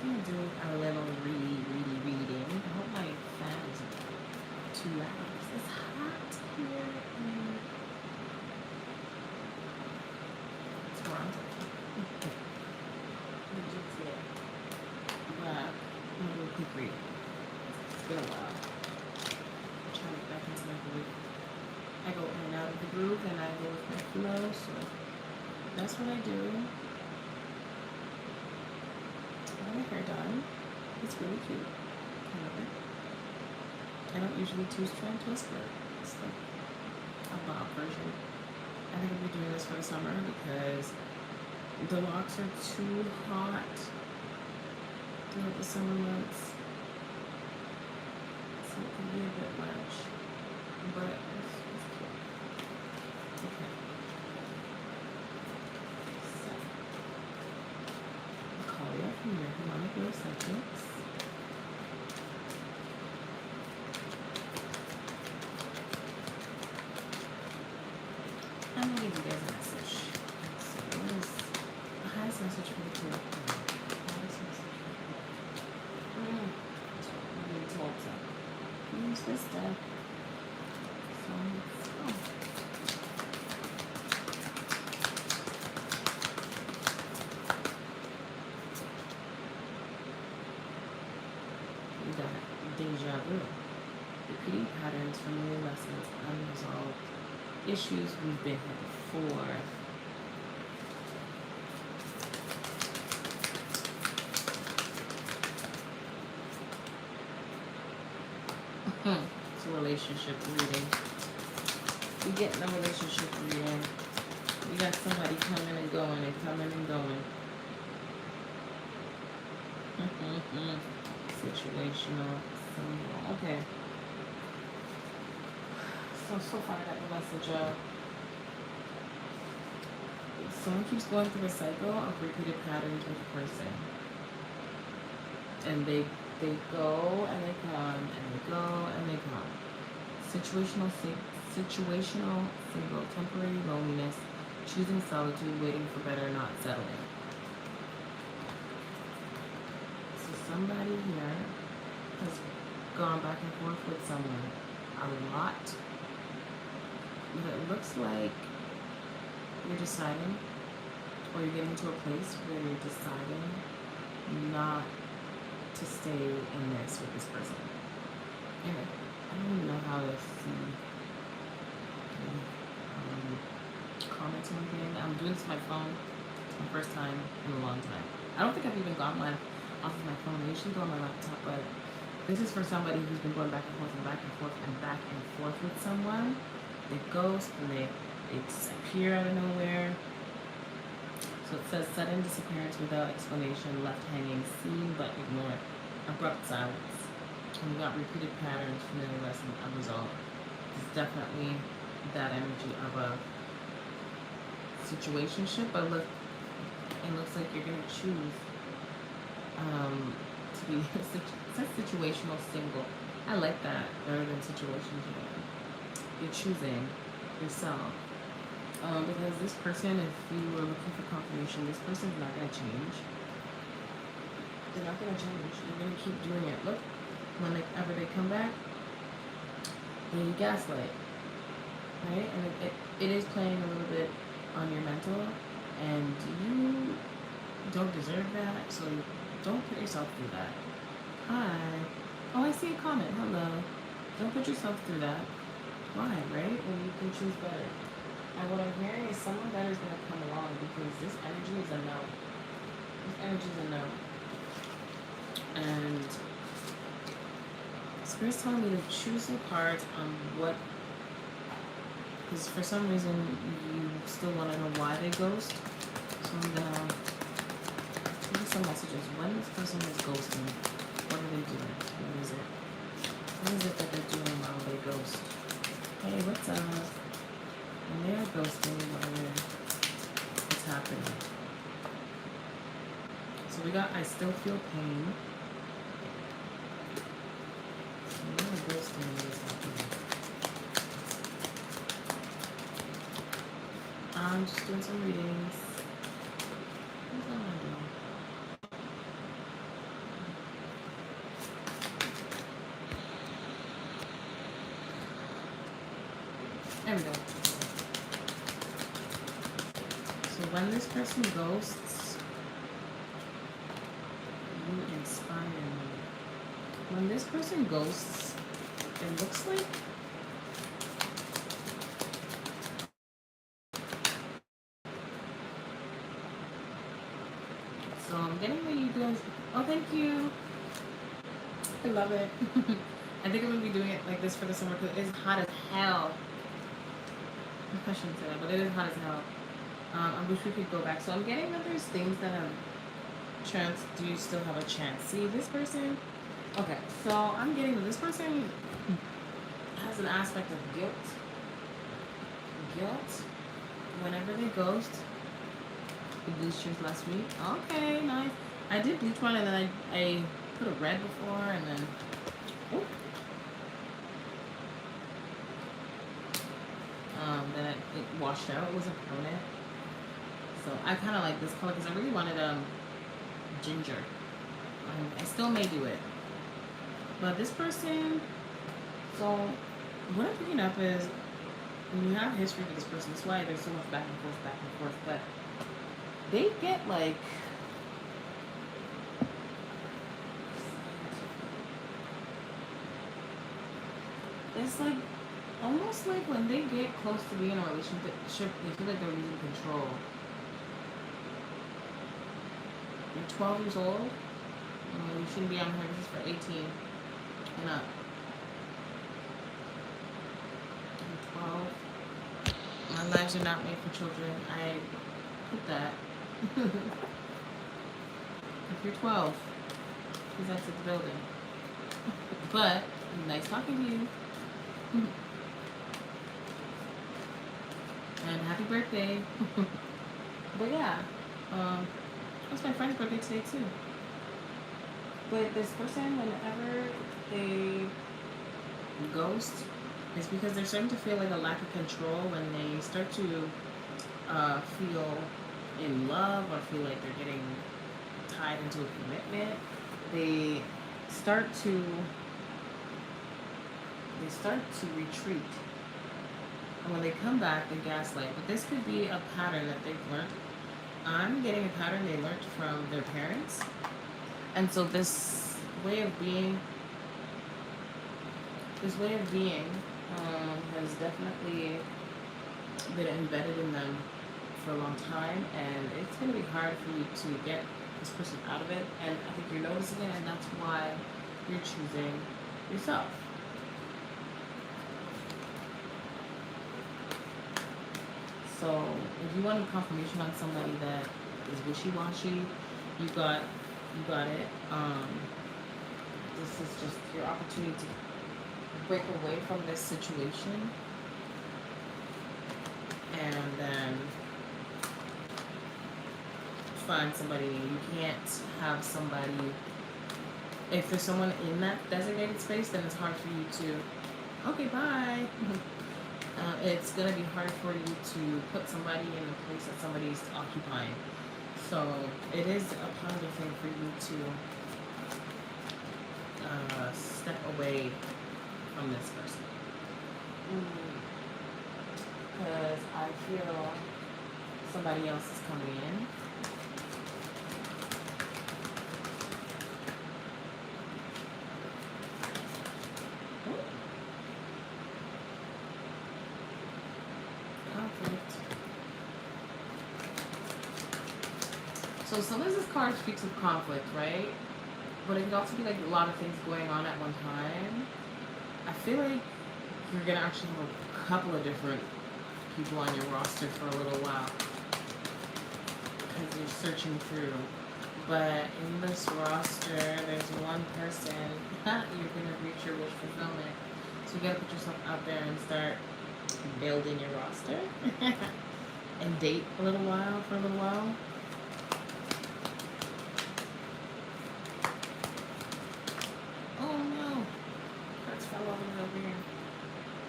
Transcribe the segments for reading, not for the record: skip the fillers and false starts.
I'm gonna do a little reading. I hope my fan isn't too loud. It's hot here in Toronto. The GTA. But I'm gonna do a quick read. It's been a while. I'm trying to get back into my groove. I go in and out of the groove and I go with my flow, so that's what I do. I have my hair done. It's really cute. I love it. I don't usually try and twist it. It's like a bob version. I think I'll be doing this for the summer because the locks are too hot throughout the summer months. So it can be a bit much. But it's cute. Okay. So I'll call you from your harmonic wave subjects. I'm gonna give you guys a message. So what is the highest message for the group? Highest message for the group. That's what I'm being told to use this stuff. So let's go. We got deja vu. Repeating patterns, familiar lessons, unresolved issues we've been here before. It's a relationship reading. We get in a relationship reading. We got somebody coming and going and coming and going. Situational. Okay. So far I got the message of someone keeps going through a cycle of repeated patterns with a person. And they go and they come and they go and they come. Situational single, temporary loneliness, choosing solitude, waiting for better, not settling. So somebody here has gone back and forth with someone a lot. But it looks like you're deciding, or you're getting to a place where you're deciding not to stay in this with this person. Anyway, I don't even know how to see comments or anything. I'm doing this on my phone. It's my first time in a long time. I don't think I've even got one off of my phone. I usually go on my laptop, but this is for somebody who's been going back and forth and back and forth and back and forth with someone. They ghost and they disappear out of nowhere. So it says sudden disappearance without explanation, left hanging, seen but ignored, abrupt silence. And we got repeated patterns, familiar lessons, unresolved. It's definitely that energy of a situationship, but look, it looks like you're gonna choose to be it says situational single. I like that better than situationship. You're choosing yourself. Because this person, if you were looking for confirmation, this person's not going to change. They're not going to change. They're going to keep doing it. Look, whenever they come back, they gaslight. Right? And it is playing a little bit on your mental. And you don't deserve that. So don't put yourself through that. Hi. Oh, I see a comment. Hello. Don't put yourself through that. Why, right? When you can choose better. And what I'm hearing is someone better is going to come along because this energy is a no. This energy is a no. And Spirit's telling me to choose some cards on what, because for some reason you still want to know why they ghost. So I'm going to give you some messages. When this person is ghosting, what are they doing? What is it? What is it that they're doing while they ghost? Hey, what's up? And they're ghosting what's happening. So we got I still feel pain. And they're ghosting what's happening. I'm just doing some readings. What's that I doing? There we go. So when this person ghosts, you inspire me. When this person ghosts, it looks like so I'm getting what you guys. Oh, thank you. I love it. I think I'm gonna be doing it like this for the summer because it's hot as hell. I shouldn't say that, but it is hot as hell. I wish we could go back. So I'm getting that there's things that have chance. Do you still have a chance? See this person? Okay, so I'm getting that this person has an aspect of guilt. Guilt. Whenever they ghost. You bleached yours last week. Okay, nice. I did bleach one and then I put a red before and then. Ooh. Then it washed out. It wasn't permanent. So I kind of like this color because I really wanted ginger. I still may do it. But this person, so what I'm picking up is when you have history with this person, that's why there's so much back and forth, but they get like it's like almost like when they get close to being in a relationship, they feel like they're losing control. You're 12 years old. You shouldn't be on here. This is for 18 and up. I'm 12. My lives are not made for children. I put that. If you're 12, please exit the building. But nice talking to you. And happy birthday. But yeah, it's my friend's birthday today too. But this person, whenever they ghost, it's because they're starting to feel like a lack of control when they start to feel in love or feel like they're getting tied into a commitment. They start to retreat. And when they come back, they gaslight. But this could be a pattern that they've learned. I'm getting a pattern they learned from their parents. And so this way of being has definitely been embedded in them for a long time. And it's going to be hard for you to get this person out of it. And I think you're noticing it, and that's why you're choosing yourself. So if you wanted confirmation on somebody that is wishy-washy, you got it. This is just your opportunity to break away from this situation and then find somebody. You can't have somebody, if there's someone in that designated space, then it's hard for you to, okay, bye. It's going to be hard for you to put somebody in a place that somebody's occupying. So it is a positive thing for you to step away from this person. Because I feel somebody else is coming in. So some of this card speaks of conflict, right? But it can also be like a lot of things going on at one time. I feel like you're gonna actually have a couple of different people on your roster for a little while because you're searching through. But in this roster, there's one person you're gonna reach your wish fulfillment. So you gotta put yourself out there and start building your roster and date for a little while. Oh no, cards fell over here.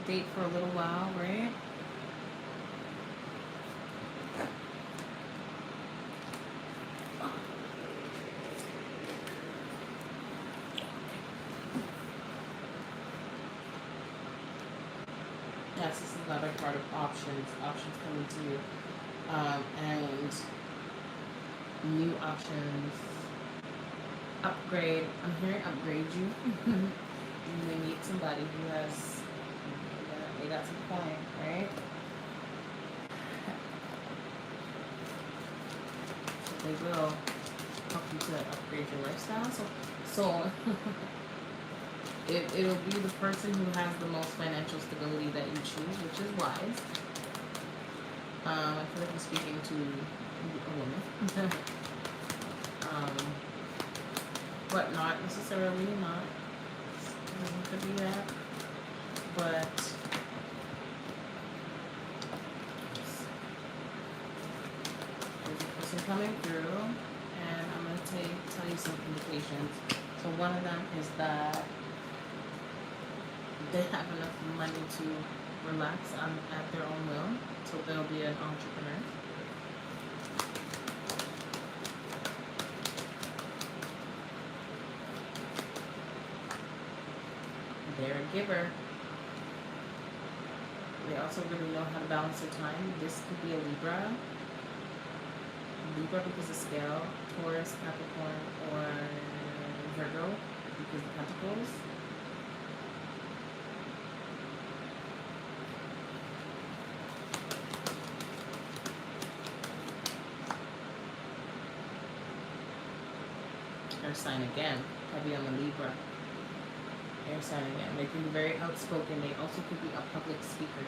Date for a little while, right? Yeah, yes, this is another card of options. Options coming to you. And new options. Upgrade. I'm hearing upgrade you. You may meet somebody who has, they got some coin, right? So they will help you to upgrade your lifestyle. So it'll be the person who has the most financial stability that you choose, which is wise. I feel like I'm speaking to a woman. But not necessarily not. It could be that. But there's a person coming through, and I'm going to tell you some indications. So one of them is that they have enough money to relax at their own will, so they'll be an entrepreneur. They're a giver. They also really know how to balance their time. This could be a Libra. Libra because of scale, Taurus, Capricorn, or Virgo because of Pentacles. Air sign again, heavy on the Libra. Air sign again. They can be very outspoken. They also could be a public speaker.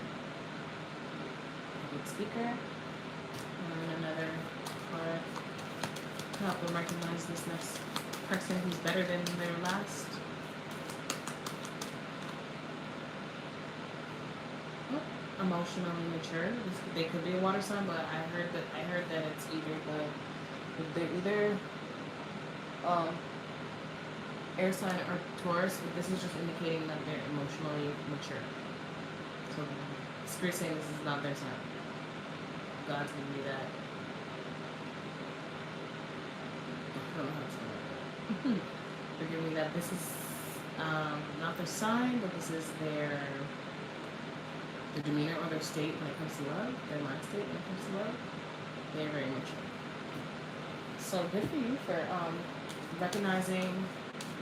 Public speaker. And another card to help them recognize this next person who's better than their last. Emotionally mature. They could be a water sign, but I heard that it's either air sign or Taurus, but this is just indicating that they're emotionally mature. So Spirit saying this is not their sign. God's giving me that. I don't know how to say that. They're giving me that this is not their sign, but this is their demeanor or their state when it comes to love, their mind state when it comes to love. They're very mature. So good for you for recognizing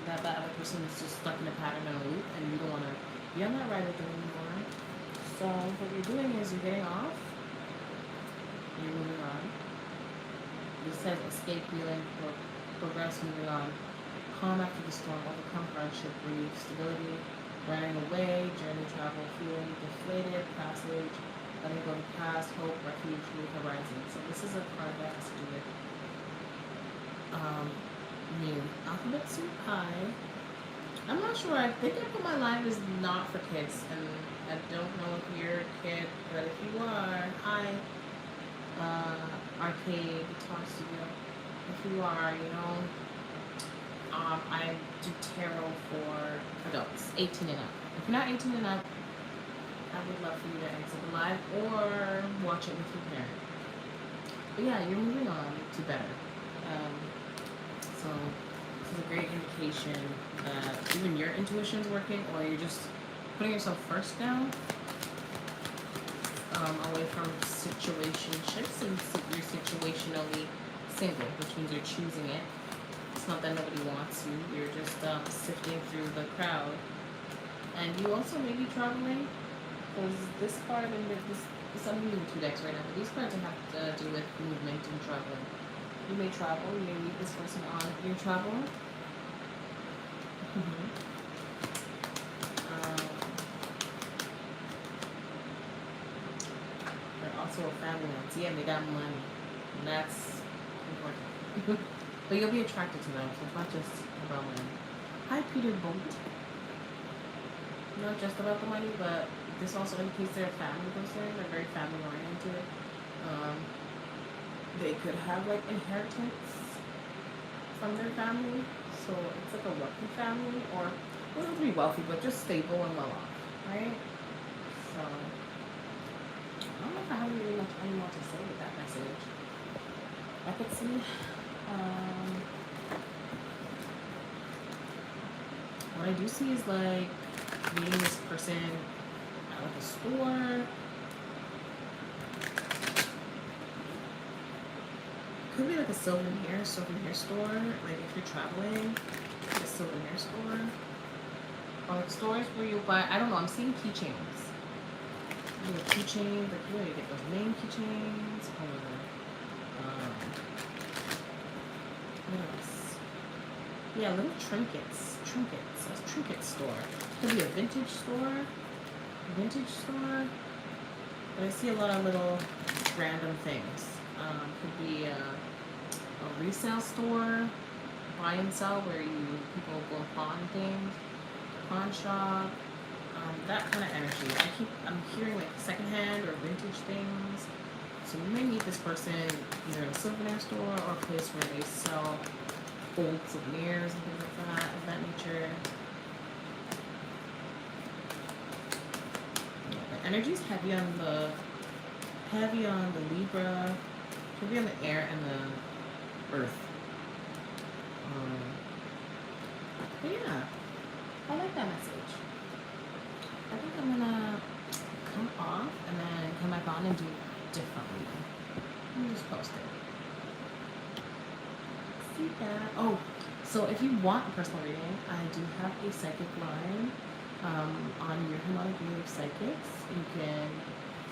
that other person is just stuck in a pattern and a loop, and you don't want to be on that ride with them anymore. So what you're doing is you're getting off, you're moving on. This says escape, healing, progress, moving on. Calm after the storm, overcome hardship, breathe, stability, running away, journey, travel, feeling deflated, passage, letting go of the past, hope, refuge, new horizons. So this is a card that has to do with new alphabet soup pie. I'm not sure. I think I put my live is not for kids, and I don't know if you're a kid, but if you are, hi, arcade guitar studio. If you are, I do tarot for adults, 18 and up. If you're not 18 and up, I would love for you to exit the live or watch it with your parent. But yeah, you're moving on to better. So this is a great indication that even your intuition is working, or you're just putting yourself first down, away from situationships, and you're situationally single, which means you're choosing it. It's not that nobody wants you. You're just sifting through the crowd. And you also may be traveling, because this card and this I'm using 2 decks right now, but these cards have to do with movement and traveling. You may travel, you may meet this person on your travel. They're also a family man. So yeah, they got money. And that's important. But you'll be attracted to them, so it's not just about money. Hi, Peter Bolt. Not just about the money, but this also indicates they're a family person. They're very family oriented. They could have like inheritance from their family, so it's like a wealthy family, or it doesn't have to be wealthy, but just stable and well off, right? So I don't know if I have really much anymore to say with that message. I could see what I do see is like meeting this person like a store. Could be like a souvenir store. Like if you're traveling, a souvenir store. Or like stores where you buy, I don't know, I'm seeing keychains. Little keychains, like where you get those name keychains, or what else? Yeah, little trinkets. A trinket store. Could be a vintage store. But I see a lot of little random things. Could be a resale store, buy and sell, where people go pawn things, pawn shop, that kind of energy. I'm hearing like secondhand or vintage things. So you may meet this person either in a souvenir store or a place where they sell old souvenirs and things like that, of that nature. Yeah, the energy's heavy on the Libra, heavy on the air and the earth. But yeah, I like that message. I think I'm gonna come off and then come back on and do it differently. Let me just post it. See that? Oh, so if you want a personal reading, I do have a psychic line on your Harmonic Wave Psychics. You can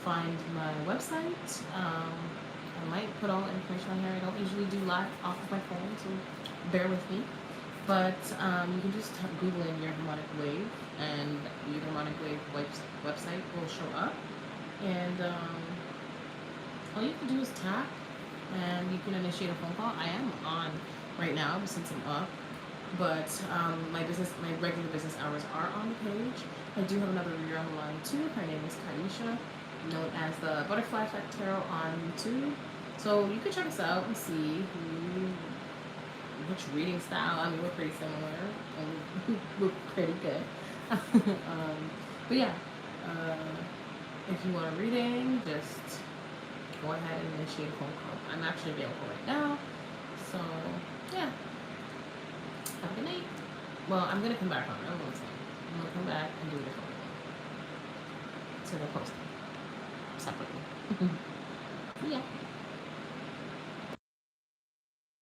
find my website. I might put all the information on here. I don't usually do live off of my phone, so bear with me. But you can just Google in your Harmonic Wave, and your Harmonic Wave website will show up. And all you can do is tap, and you can initiate a phone call. I am on right now since I'm up, but my regular business hours are on the page. I do have another reader on the line too. Her name is Kaisha, known as the Butterfly Effect Tarot on YouTube. So you can check us out and see which reading style. I mean, we're pretty similar, and we're pretty good. But yeah, if you want a reading, just go ahead and initiate a phone call. I'm actually available right now, so yeah. Have a good night. Well, I'm gonna come back on. I don't know what's saying. I'm gonna come back and do a different reading. So they'll post it separately. Yeah.